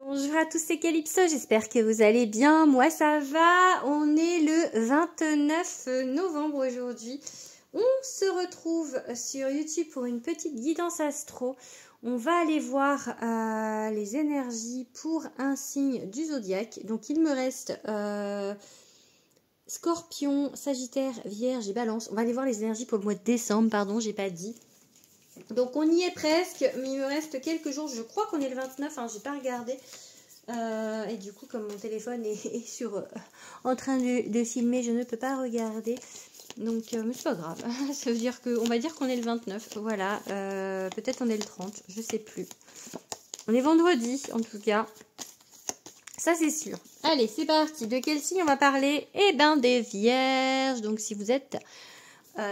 Bonjour à tous, c'est Calypso, j'espère que vous allez bien. Moi ça va, on est le 29 novembre aujourd'hui. On se retrouve sur YouTube pour une petite guidance astro. On va aller voir les énergies pour un signe du zodiaque. Donc il me reste Scorpion, Sagittaire, Vierge et Balance. On va aller voir les énergies pour le mois de décembre, pardon, j'ai pas dit. Donc on y est presque, mais il me reste quelques jours. Je crois qu'on est le 29, hein, j'ai pas regardé. Et du coup, comme mon téléphone est en train de filmer, je ne peux pas regarder. Donc, mais c'est pas grave. Ça veut dire on va dire qu'on est le 29. Voilà. Peut-être on est le 30. Je sais plus. On est vendredi, en tout cas. Ça, c'est sûr. Allez, c'est parti. De quel signe on va parler? Eh ben, des vierges. Donc, si vous êtes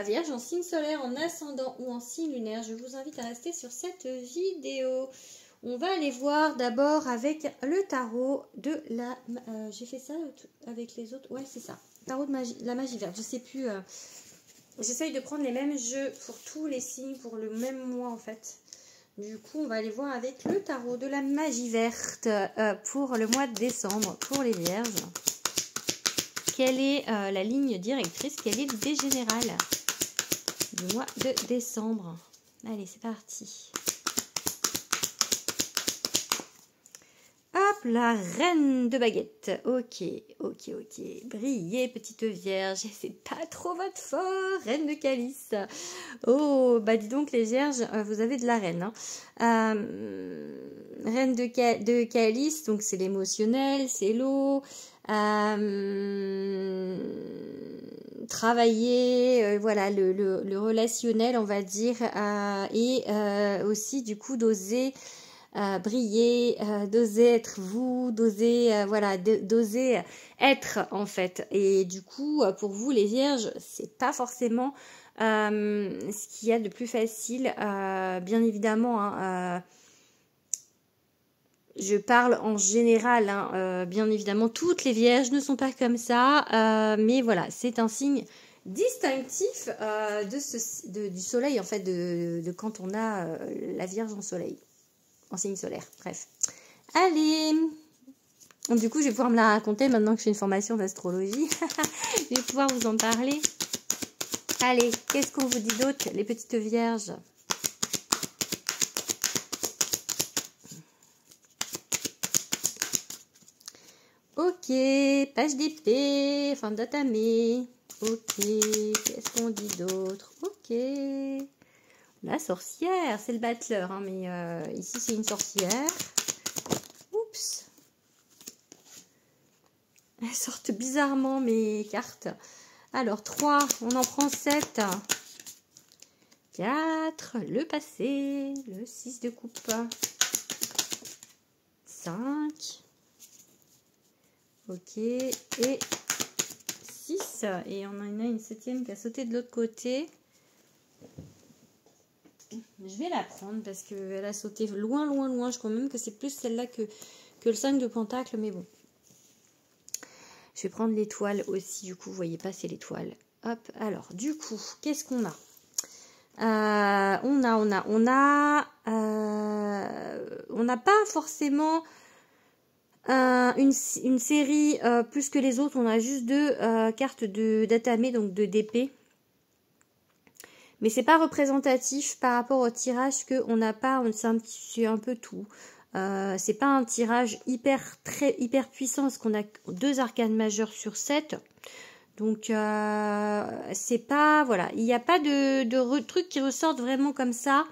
vierge en signe solaire, en ascendant ou en signe lunaire, je vous invite à rester sur cette vidéo. On va aller voir d'abord avec le tarot de la... j'ai fait ça avec les autres. Ouais, c'est ça. Tarot de la magie verte. Je sais plus. J'essaye de prendre les mêmes jeux pour tous les signes, pour le même mois en fait. Du coup, on va aller voir avec le tarot de la magie verte pour le mois de décembre, pour les vierges. Quelle est la ligne directrice? Quelle est l'idée générale du mois de décembre? Allez, c'est parti. Hop, la reine de baguette. Ok. Brillez, petite vierge. C'est pas trop votre fort, reine de calice. Oh, bah dis donc les vierges, vous avez de la reine. Hein. Reine de calice, donc c'est l'émotionnel, c'est l'eau. Travailler, voilà, le relationnel, on va dire. Et aussi, du coup, d'oser... briller, d'oser être vous, d'oser voilà, d'oser être en fait. Et du coup, pour vous les vierges, c'est pas forcément ce qu'il y a de plus facile. Bien évidemment, hein, je parle en général. Hein, bien évidemment, toutes les vierges ne sont pas comme ça, mais voilà, c'est un signe distinctif du soleil en fait, de quand on a la vierge en soleil. En signe solaire, bref. Allez, du coup je vais pouvoir me la raconter maintenant que je fais une formation d'astrologie. Je vais pouvoir vous en parler. Allez, qu'est-ce qu'on vous dit d'autre, les petites vierges? Ok, page d'épée, enfin d'atamé. Ok, qu'est-ce qu'on dit d'autre? Ok. La sorcière, c'est le battleur, hein, mais ici c'est une sorcière. Oups. Elles sortent bizarrement mes cartes. Alors 3, on en prend 7. 4, le passé, le 6 de coupe. 5. Ok, et 6. Et on en a une 7e qui a sauté de l'autre côté. Je vais la prendre parce qu'elle a sauté loin. Je crois même que c'est plus celle-là que le 5 de pentacle, mais bon. Je vais prendre l'étoile aussi, du coup, vous voyez pas, c'est l'étoile. Hop, alors, du coup, qu'est-ce qu'on a? On n'a pas forcément une série plus que les autres. On a juste 2 cartes d'atamé, donc de d'épée. Mais c'est pas représentatif par rapport au tirage qu'on n'a pas, c'est un peu tout. C'est pas un tirage hyper puissant parce qu'on a 2 arcanes majeures sur 7. Donc c'est pas, voilà, il n'y a pas de trucs qui ressortent vraiment comme ça.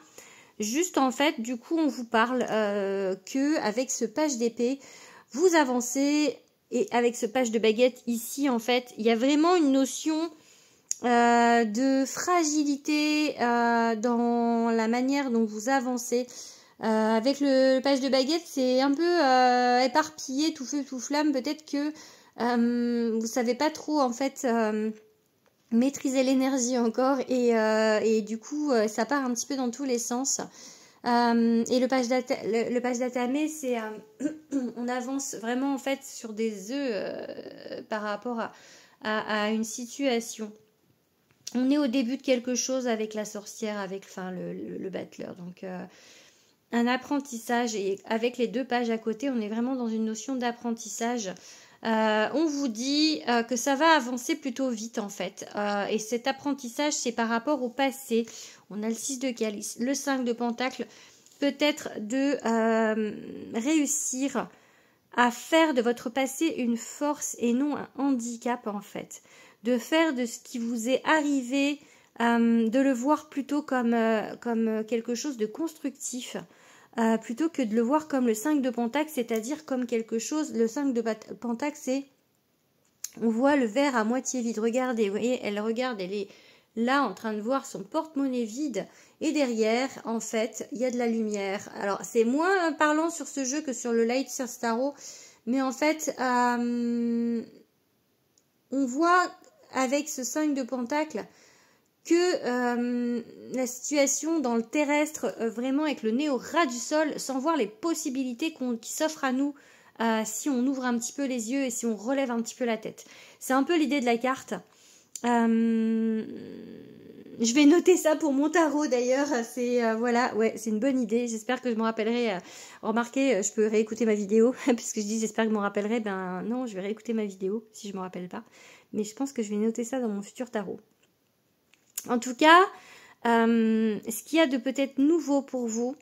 Juste en fait, du coup, on vous parle que avec ce page d'épée, vous avancez, et avec ce page de baguette ici, en fait, il y a vraiment une notion de fragilité dans la manière dont vous avancez. Avec le page de baguette, c'est un peu éparpillé, tout feu, tout flamme. Peut-être que vous savez pas trop en fait maîtriser l'énergie encore et du coup ça part un petit peu dans tous les sens. Et le page d'atamé, c'est on avance vraiment en fait sur des œufs par rapport à une situation. On est au début de quelque chose avec la sorcière, avec le battleur. Donc un apprentissage, et avec les 2 pages à côté, on est vraiment dans une notion d'apprentissage. On vous dit que ça va avancer plutôt vite en fait. Et cet apprentissage, c'est par rapport au passé. On a le 6 de calice, le 5 de pentacle. Peut-être de réussir à faire de votre passé une force et non un handicap en fait. De faire de ce qui vous est arrivé, de le voir plutôt comme quelque chose de constructif. Plutôt que de le voir comme le 5 de pentacle, c'est-à-dire comme quelque chose, le 5 de pentacle, c'est, on voit le verre à moitié vide, regardez, vous voyez, elle regarde, elle est là en train de voir son porte-monnaie vide, et derrière, en fait, il y a de la lumière. Alors, c'est moins parlant sur ce jeu que sur le Light Tarot, mais en fait, on voit avec ce 5 de pentacle, que la situation dans le terrestre, vraiment avec le nez au ras du sol, sans voir les possibilités qui s'offrent à nous si on ouvre un petit peu les yeux et si on relève un petit peu la tête. C'est un peu l'idée de la carte. Je vais noter ça pour mon tarot d'ailleurs. C'est voilà, ouais, c'est une bonne idée. J'espère que je me rappellerai. Remarquez, je peux réécouter ma vidéo puisque je dis j'espère que je me rappellerai. Ben non, je vais réécouter ma vidéo si je me rappelle pas. Mais je pense que je vais noter ça dans mon futur tarot. En tout cas, ce qu'il y a de peut-être nouveau pour vous,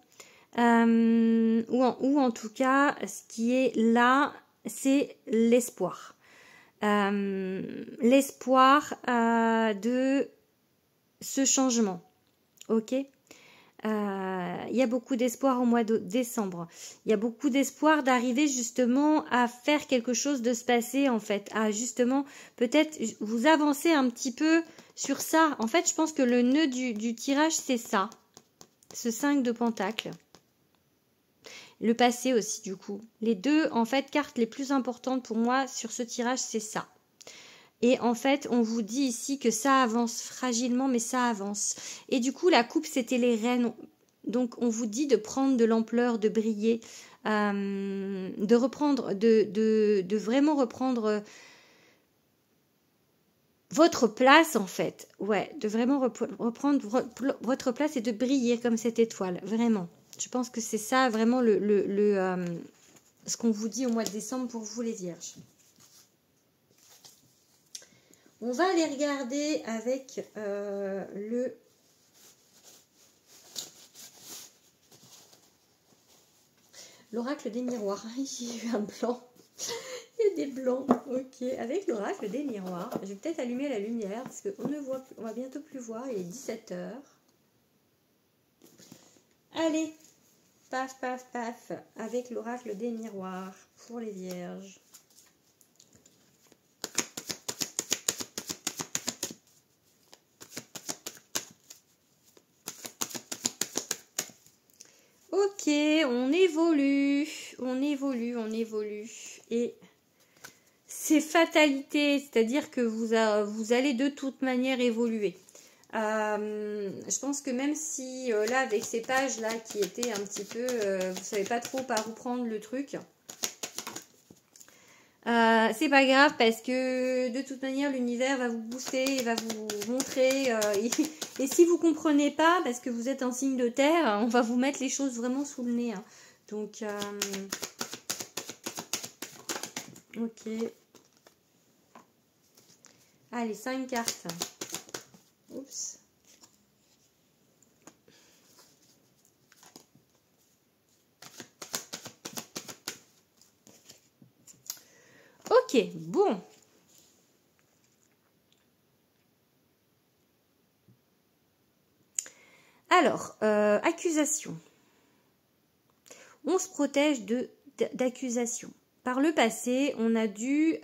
ou en tout cas, ce qui est là, c'est l'espoir. L'espoir de ce changement. Ok ? Il y a beaucoup d'espoir au mois de décembre. Il y a beaucoup d'espoir d'arriver justement à faire quelque chose de se passer en fait. À justement peut-être vous avancer un petit peu sur ça. En fait, je pense que le nœud du tirage, c'est ça. Ce 5 de pentacle. Le passé aussi du coup. Les 2, en fait, cartes les plus importantes pour moi sur ce tirage, c'est ça. Et en fait, on vous dit ici que ça avance fragilement, mais ça avance. Et du coup, la coupe, c'était les reines. Donc, on vous dit de prendre de l'ampleur, de briller, de reprendre, de vraiment reprendre votre place, en fait. Ouais, de vraiment reprendre votre place et de briller comme cette étoile, vraiment. Je pense que c'est ça, vraiment, ce qu'on vous dit au mois de décembre pour vous, les vierges. On va aller regarder avec l'oracle des miroirs. J'ai eu un blanc. Il y a des blancs. Ok. Avec l'oracle des miroirs, je vais peut-être allumer la lumière parce qu'on ne voit plus, on va bientôt plus voir. Il est 17 h. Allez, paf, paf, paf. Avec l'oracle des miroirs pour les vierges. Ok, on évolue, et c'est fatalité, c'est-à-dire que vous allez de toute manière évoluer. Je pense que même si là, avec ces pages-là qui étaient un petit peu, vous savez pas trop par où prendre le truc, c'est pas grave parce que de toute manière l'univers va vous booster, il va vous montrer et si vous comprenez pas parce que vous êtes un signe de terre, on va vous mettre les choses vraiment sous le nez, hein. Donc ok, allez, 5 cartes. Oups. Ok, bon. Alors, accusation. On se protège d'accusations. Par le passé, on a dû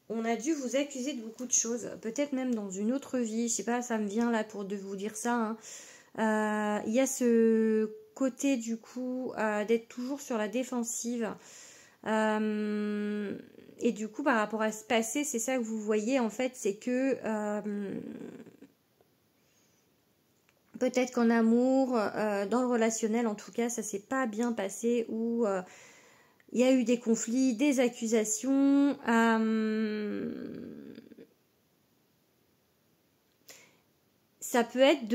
vous accuser de beaucoup de choses. Peut-être même dans une autre vie. Je sais pas, ça me vient là pour de vous dire ça. Hein. Il y a ce côté du coup d'être toujours sur la défensive. Et du coup, par rapport à ce passé, c'est ça que vous voyez en fait, c'est que peut-être qu'en amour, dans le relationnel en tout cas, ça s'est pas bien passé ou il y a eu des conflits, des accusations. Ça peut être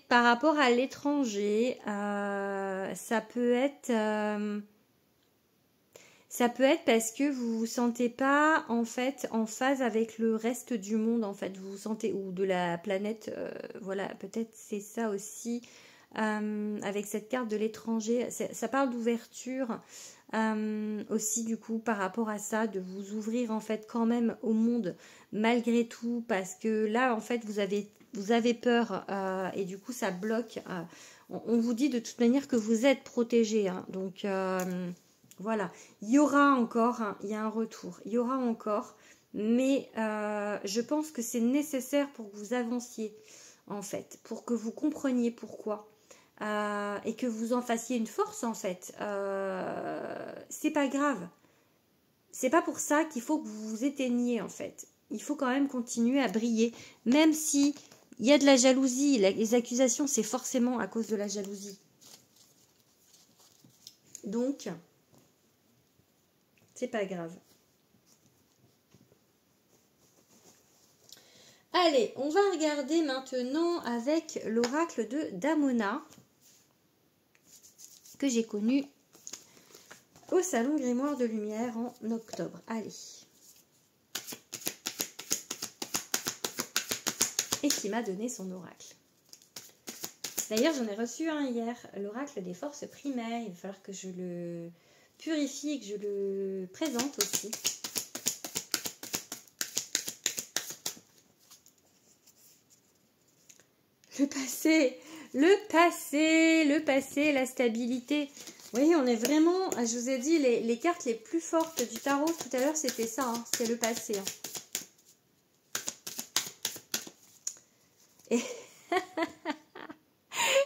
par rapport à l'étranger. Ça peut être parce que vous vous sentez pas en fait en phase avec le reste du monde en fait. Vous vous sentez ou de la planète. Voilà, peut-être c'est ça aussi. Avec cette carte de l'étranger, ça parle d'ouverture aussi du coup par rapport à ça, de vous ouvrir en fait quand même au monde malgré tout, parce que là en fait vous avez peur et du coup ça bloque. On vous dit de toute manière que vous êtes protégé, hein, donc voilà, il y aura encore, hein, il y a un retour, il y aura encore, mais je pense que c'est nécessaire pour que vous avanciez en fait, pour que vous compreniez pourquoi. Et que vous en fassiez une force en fait. C'est pas grave. C'est pas pour ça qu'il faut que vous vous éteigniez en fait. Il faut quand même continuer à briller, même si il y a de la jalousie. Les accusations, c'est forcément à cause de la jalousie. Donc, c'est pas grave. Allez, on va regarder maintenant avec l'oracle de Damona, que j'ai connu au Salon Grimoire de Lumière en octobre. Allez. Et qui m'a donné son oracle. D'ailleurs, j'en ai reçu un hier, l'oracle des forces primaires. Il va falloir que je le purifie et que je le présente aussi. Le passé, la stabilité. Oui, on est vraiment, je vous ai dit, les cartes les plus fortes du tarot tout à l'heure, c'était ça, hein, c'est le passé. Hein. Et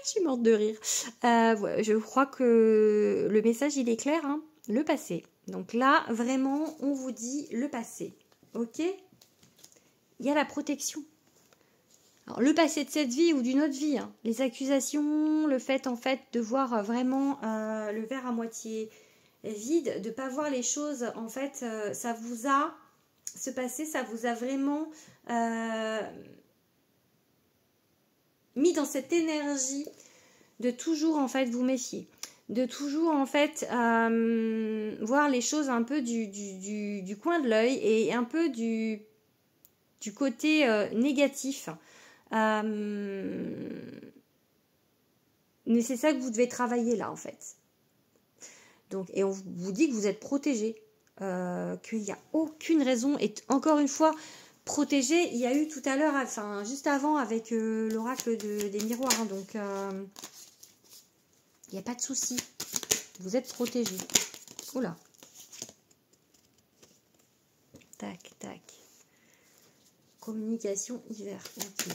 je suis morte de rire. Ouais, je crois que le message, il est clair, hein, le passé. Donc là, vraiment, on vous dit le passé, ok? Il y a la protection. Alors, le passé de cette vie ou d'une autre vie, hein. Les accusations, le fait en fait de voir vraiment le verre à moitié vide, de ne pas voir les choses, en fait, ce passé, ça vous a vraiment mis dans cette énergie de toujours en fait vous méfier, de toujours en fait voir les choses un peu du coin de l'œil et un peu du côté négatif. Mais c'est ça que vous devez travailler là en fait. Donc, et on vous dit que vous êtes protégé, qu'il n'y a aucune raison, et encore une fois, protégé, il y a eu tout à l'heure, enfin juste avant avec l'oracle des miroirs, hein, donc il n'y a pas de souci, vous êtes protégé. Oula. Tac, tac. Communication hiver, ok.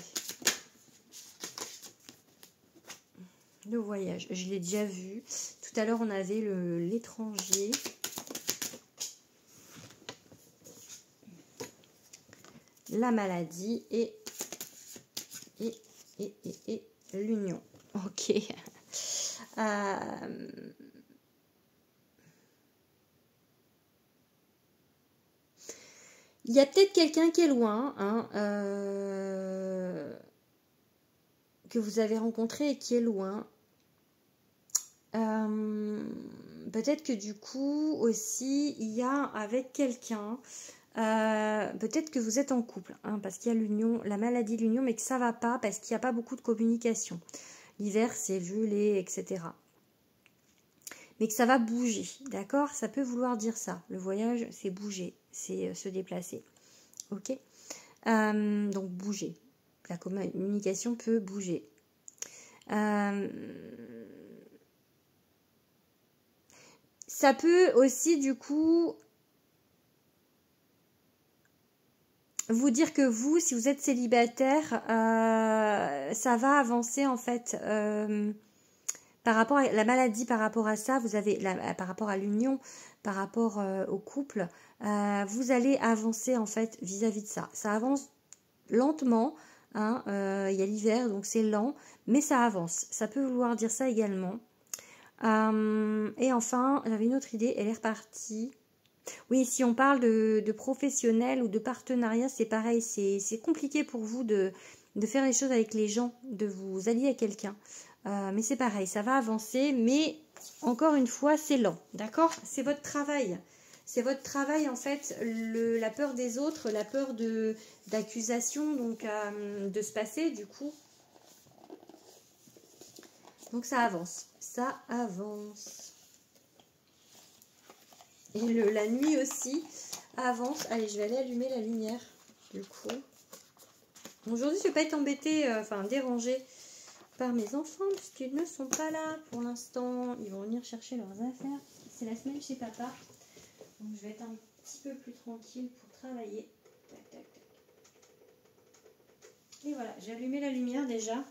Le voyage, je l'ai déjà vu. Tout à l'heure, on avait l'étranger. La maladie et l'union. Ok. Il y a peut-être quelqu'un qui est loin, hein, que vous avez rencontré et qui est loin. Peut-être que du coup aussi il y a avec quelqu'un, peut-être que vous êtes en couple, hein, parce qu'il y a l'union, la maladie de l'union, mais que ça va pas parce qu'il n'y a pas beaucoup de communication. L'hiver c'est gelé, etc. Mais que ça va bouger, d'accord? Ça peut vouloir dire ça. Le voyage c'est bouger, c'est se déplacer, ok? Donc bouger. La communication peut bouger. Ça peut aussi du coup vous dire que vous, si vous êtes célibataire, ça va avancer en fait par rapport à la maladie, par rapport à ça, vous avez par rapport à l'union, par rapport au couple, vous allez avancer en fait vis-à-vis de ça. Ça avance lentement, hein, il y a l'hiver donc c'est lent, mais ça avance. Ça peut vouloir dire ça également. Et enfin, j'avais une autre idée, elle est repartie. Oui, si on parle de professionnel ou de partenariat, c'est pareil, c'est compliqué pour vous de faire les choses avec les gens, de vous allier à quelqu'un. Mais c'est pareil, ça va avancer, mais encore une fois, c'est lent, d'accord? C'est votre travail. C'est votre travail, en fait, la peur des autres, la peur d'accusation, donc de se passer, du coup. Donc ça avance, ça avance. Et la nuit aussi avance. Allez, je vais aller allumer la lumière, du coup. Aujourd'hui, je ne vais pas être embêtée, enfin dérangée par mes enfants, puisqu'ils ne sont pas là pour l'instant. Ils vont venir chercher leurs affaires. C'est la semaine chez papa. Donc je vais être un petit peu plus tranquille pour travailler. Tac, tac, tac. Et voilà, j'ai allumé la lumière déjà.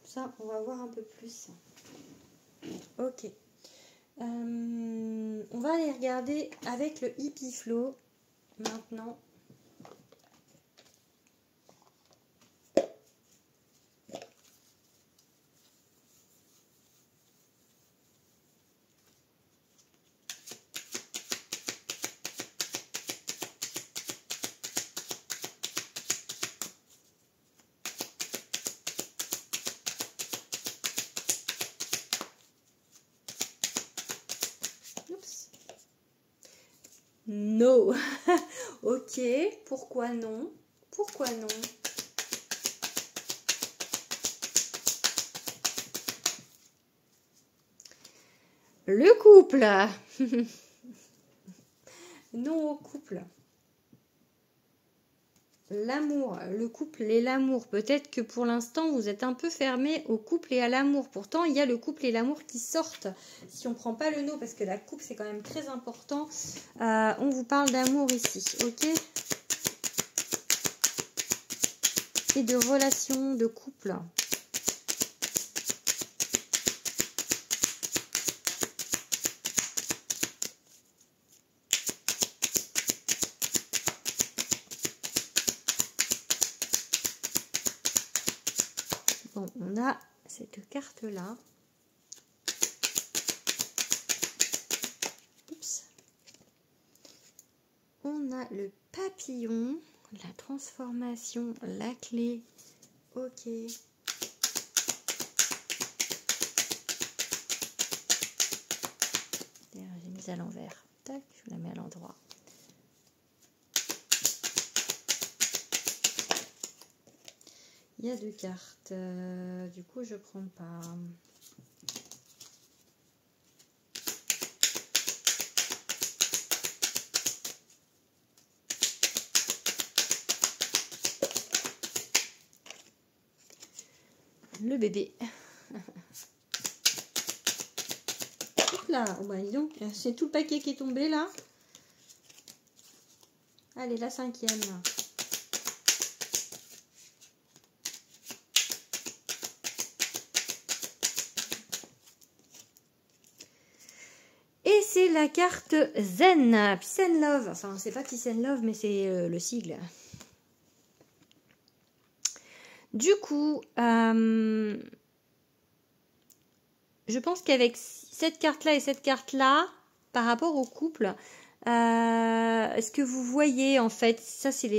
Ça, on va voir un peu plus. Ok. On va aller regarder avec le Hippie Flow maintenant. Oups. No. Ok, pourquoi non? Pourquoi non? Le couple. Non au couple. L'amour, le couple et l'amour. Peut-être que pour l'instant, vous êtes un peu fermé au couple et à l'amour. Pourtant, il y a le couple et l'amour qui sortent. Si on ne prend pas le no, parce que la couple, c'est quand même très important. On vous parle d'amour ici, ok? Et de relations, de couple. Bon, on a cette carte-là. Oups. On a le papillon, la transformation, la clé. Ok. J'ai mis à l'envers. Tac, je la mets à l'endroit. Il y a 2 cartes. Du coup, je prends pas. Le bébé. Hop là, oh bah dis donc, c'est tout le paquet qui est tombé là. Allez, la 5e. Et c'est la carte Zen, Peace and Love. Enfin, c'est pas Peace and Love, mais c'est le sigle. Du coup, je pense qu'avec cette carte-là et cette carte-là, par rapport au couple, ce que vous voyez, en fait, ça c'est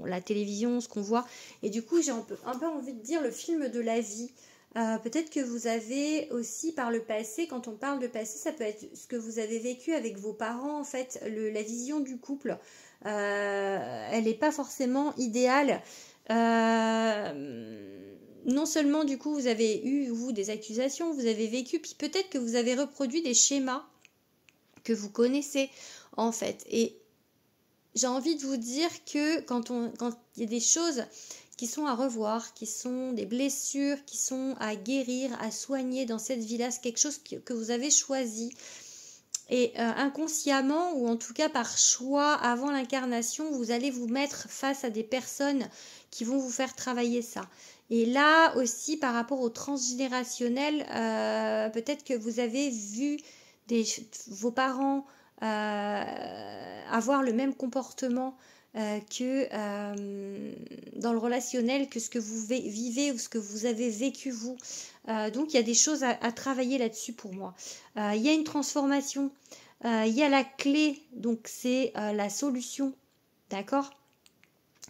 la télévision, ce qu'on voit. Et du coup, j'ai un peu envie de dire le film de la vie. Peut-être que vous avez aussi par le passé, quand on parle de passé, ça peut être ce que vous avez vécu avec vos parents, en fait, la vision du couple. Elle n'est pas forcément idéale. Non seulement du coup vous avez eu vous des accusations, vous avez vécu, puis peut-être que vous avez reproduit des schémas que vous connaissez en fait. Et j'ai envie de vous dire que quand il y a des choses qui sont à revoir, qui sont des blessures, qui sont à guérir, à soigner dans cette vie-là, c'est quelque chose que vous avez choisi. Et inconsciemment, ou en tout cas par choix avant l'incarnation, vous allez vous mettre face à des personnes qui vont vous faire travailler ça. Et là aussi, par rapport au transgénérationnel, peut-être que vous avez vu vos parents avoir le même comportement que dans le relationnel, que ce que vous vivez ou ce que vous avez vécu vous. Donc il y a des choses à travailler là-dessus pour moi. Il y a une transformation, il y a la clé, donc c'est la solution, d'accord ?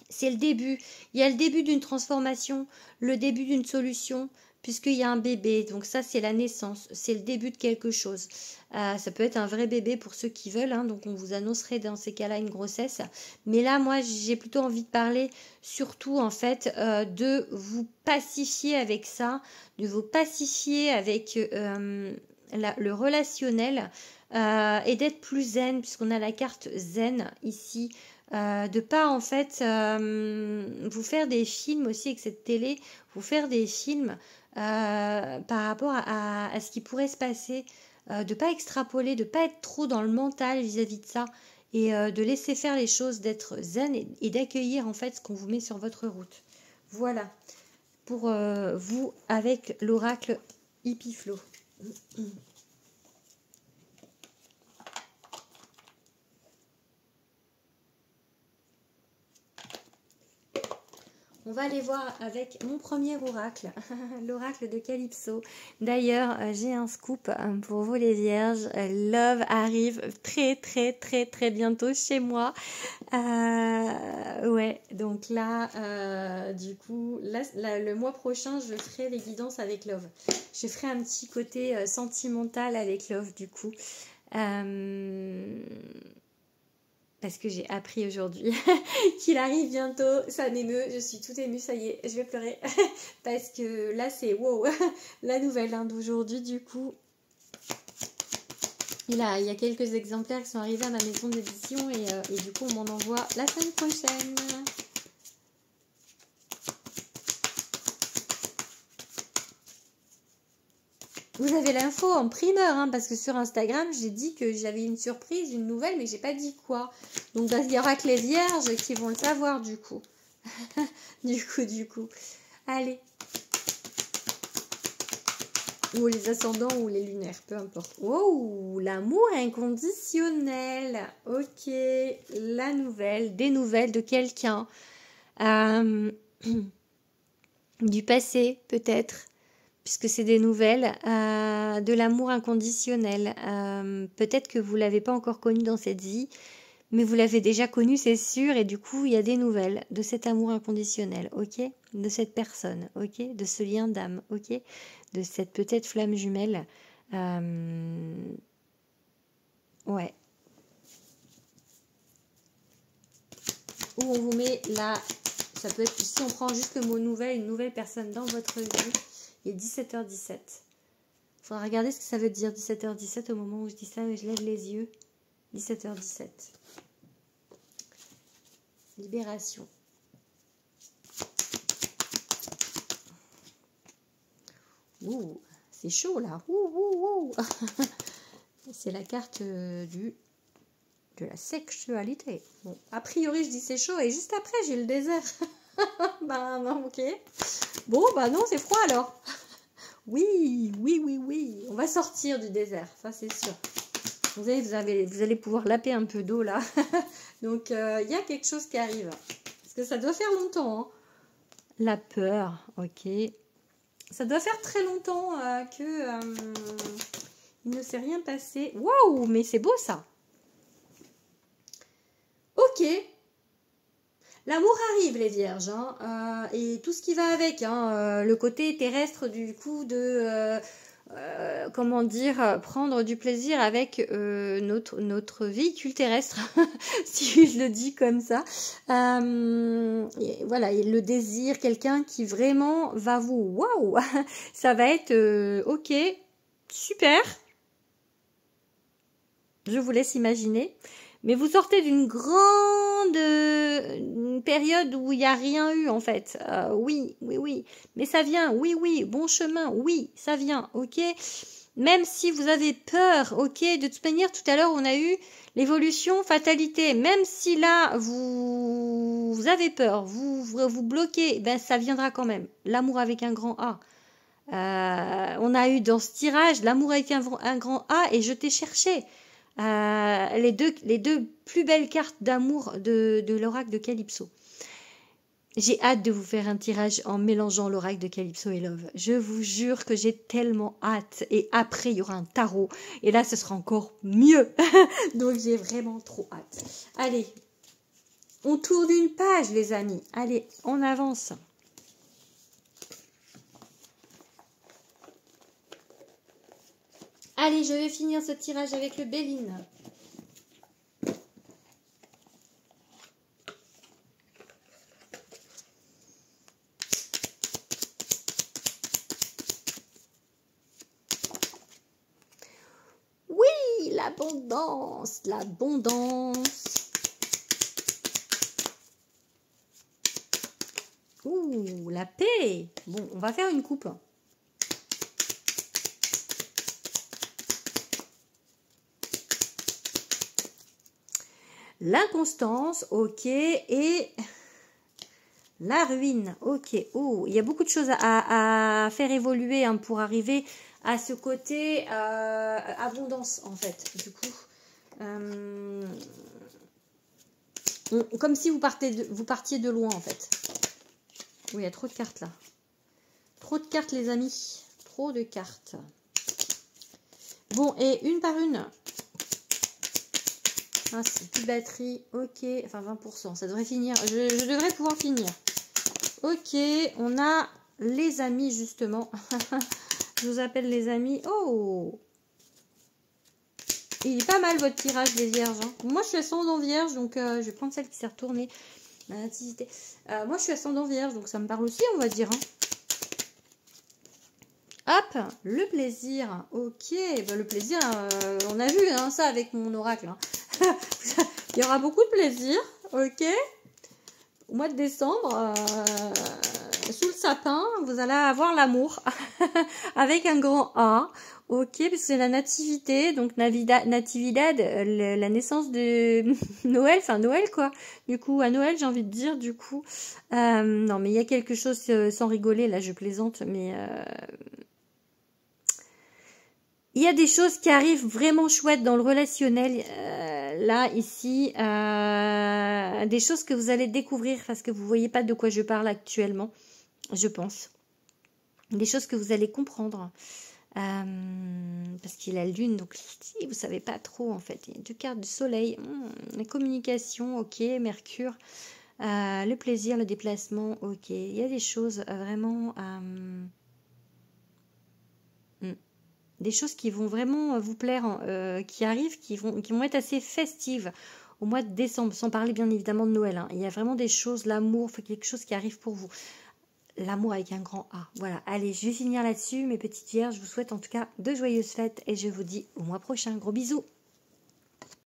c'est le début. Il y a le début d'une transformation, le début d'une solution, puisqu'il y a un bébé. Donc ça, c'est la naissance, c'est le début de quelque chose. Ça peut être un vrai bébé pour ceux qui veulent, hein, donc on vous annoncerait dans ces cas-là une grossesse. Mais là, moi, j'ai plutôt envie de parler surtout, en fait, de vous pacifier avec ça, de vous pacifier avec le relationnel et d'être plus zen, puisqu'on a la carte zen ici. De pas en fait vous faire des films aussi avec cette télé, vous faire des films par rapport à ce qui pourrait se passer, de pas extrapoler, de pas être trop dans le mental vis-à-vis de ça et de laisser faire les choses, d'être zen et d'accueillir en fait ce qu'on vous met sur votre route. Voilà pour vous avec l'oracle Hippie Flo. On va aller voir avec mon premier oracle, l'oracle de Calypso. D'ailleurs, j'ai un scoop pour vous les vierges. Love arrive très bientôt chez moi. Ouais, donc là, du coup, là, le mois prochain, je ferai les guidances avec Love. Je ferai un petit côté sentimental avec Love, du coup. Parce que j'ai appris aujourd'hui qu'il arrive bientôt, ça m'émeut, je suis toute émue, ça y est, je vais pleurer. Parce que là c'est wow, la nouvelle d'aujourd'hui du coup. Il y a quelques exemplaires qui sont arrivés à ma maison d'édition et du coup on m'en envoie la semaine prochaine. Vous avez l'info en primeur, hein, parce que sur Instagram, j'ai dit que j'avais une surprise, une nouvelle, mais j'ai pas dit quoi. Donc, il y aura que les vierges qui vont le savoir, du coup. du coup. Allez. Ou les ascendants ou les lunaires, peu importe. Oh, l'amour inconditionnel. Ok, la nouvelle, des nouvelles de quelqu'un. Du passé, peut-être. Puisque c'est des nouvelles, de l'amour inconditionnel. Peut-être que vous ne l'avez pas encore connu dans cette vie, mais vous l'avez déjà connu, c'est sûr, et du coup, il y a des nouvelles de cet amour inconditionnel, ok? De cette personne, ok? De ce lien d'âme, ok? De cette peut-être flamme jumelle. Ouais. Où on vous met là, ça peut être, si on prend juste le mot nouvelle, une nouvelle personne dans votre vie. Il est 17h17. Il faudra regarder ce que ça veut dire 17h17 au moment où je dis ça et je lève les yeux. 17h17. Libération. Ouh, c'est chaud là. Ouh. C'est la carte de la sexualité. Bon, a priori je dis c'est chaud et juste après j'ai le désert. Bah non, ok. Bon, bah non, c'est froid alors. Oui. On va sortir du désert, ça c'est sûr. Vous allez pouvoir laper un peu d'eau là. Donc, il y a quelque chose qui arrive. Parce que ça doit faire longtemps. Hein. La peur, ok. Ça doit faire très longtemps que il ne s'est rien passé. Waouh, mais c'est beau ça. Ok. L'amour arrive, les vierges, hein, et tout ce qui va avec, hein, le côté terrestre du coup de, comment dire, prendre du plaisir avec notre véhicule terrestre, si je le dis comme ça. Et voilà, et le désir, quelqu'un qui vraiment va vous, waouh, ça va être, ok, super. Je vous laisse imaginer. Mais vous sortez d'une grande période où il n'y a rien eu en fait. Oui. Mais ça vient, oui. Bon chemin, oui, ça vient, ok. Même si vous avez peur, ok. De toute manière, tout à l'heure, on a eu l'évolution fatalité. Même si là, vous avez peur, vous bloquez, ben ça viendra quand même. L'amour avec un grand A. On a eu dans ce tirage l'amour avec un grand A et je t'ai cherché. Les deux plus belles cartes d'amour de l'oracle de Calypso. J'ai hâte de vous faire un tirage en mélangeant l'oracle de Calypso et Love. Je vous jure que j'ai tellement hâte. Et après, il y aura un tarot. Et là, ce sera encore mieux. Donc, j'ai vraiment trop hâte. Allez. On tourne une page, les amis. Allez, on avance. Allez, je vais finir ce tirage avec le Béline. Oui, l'abondance, l'abondance. Ouh, la paix. Bon, on va faire une coupe. L'inconstance, ok, et la ruine, ok. Oh, il y a beaucoup de choses à faire évoluer hein, pour arriver à ce côté abondance, en fait. Du coup, comme si vous partiez de loin, en fait. Oui, il y a trop de cartes, là. Trop de cartes, les amis. Trop de cartes. Bon, et une par une. Ah, c'est plus de batterie. Ok. Enfin, 20%. Ça devrait finir. Je devrais pouvoir finir. Ok. On a les amis, justement. Je vous appelle les amis. Oh! Il est pas mal, votre tirage, les vierges. Hein. Moi, je suis ascendant vierge. Donc, je vais prendre celle qui s'est retournée. Ma nativité. Moi, je suis ascendant vierge. Donc, ça me parle aussi, on va dire. Hein. Hop, le plaisir. Ok, bah le plaisir, on a vu hein, ça avec mon oracle. Hein. Il y aura beaucoup de plaisir, ok. Au mois de décembre, sous le sapin, vous allez avoir l'amour avec un grand A. Ok, parce que c'est la nativité, donc natividad, la naissance de Noël, enfin Noël quoi. Du coup, à Noël, j'ai envie de dire, du coup. Non, mais il y a quelque chose, sans rigoler, là je plaisante, mais... il y a des choses qui arrivent vraiment chouettes dans le relationnel, là, ici, des choses que vous allez découvrir parce que vous ne voyez pas de quoi je parle actuellement, je pense. Des choses que vous allez comprendre, parce qu'il y a la lune, donc vous ne savez pas trop en fait. Il y a deux cartes du soleil, la communication, ok, Mercure, le plaisir, le déplacement, ok. Il y a des choses vraiment... des choses qui vont vraiment vous plaire, qui arrivent, qui vont être assez festives au mois de décembre, sans parler bien évidemment de Noël. Hein. Il y a vraiment des choses, l'amour, quelque chose qui arrive pour vous. L'amour avec un grand A. Voilà, allez, je vais finir là-dessus, mes petites vierges. Je vous souhaite en tout cas de joyeuses fêtes et je vous dis au mois prochain. Gros bisous.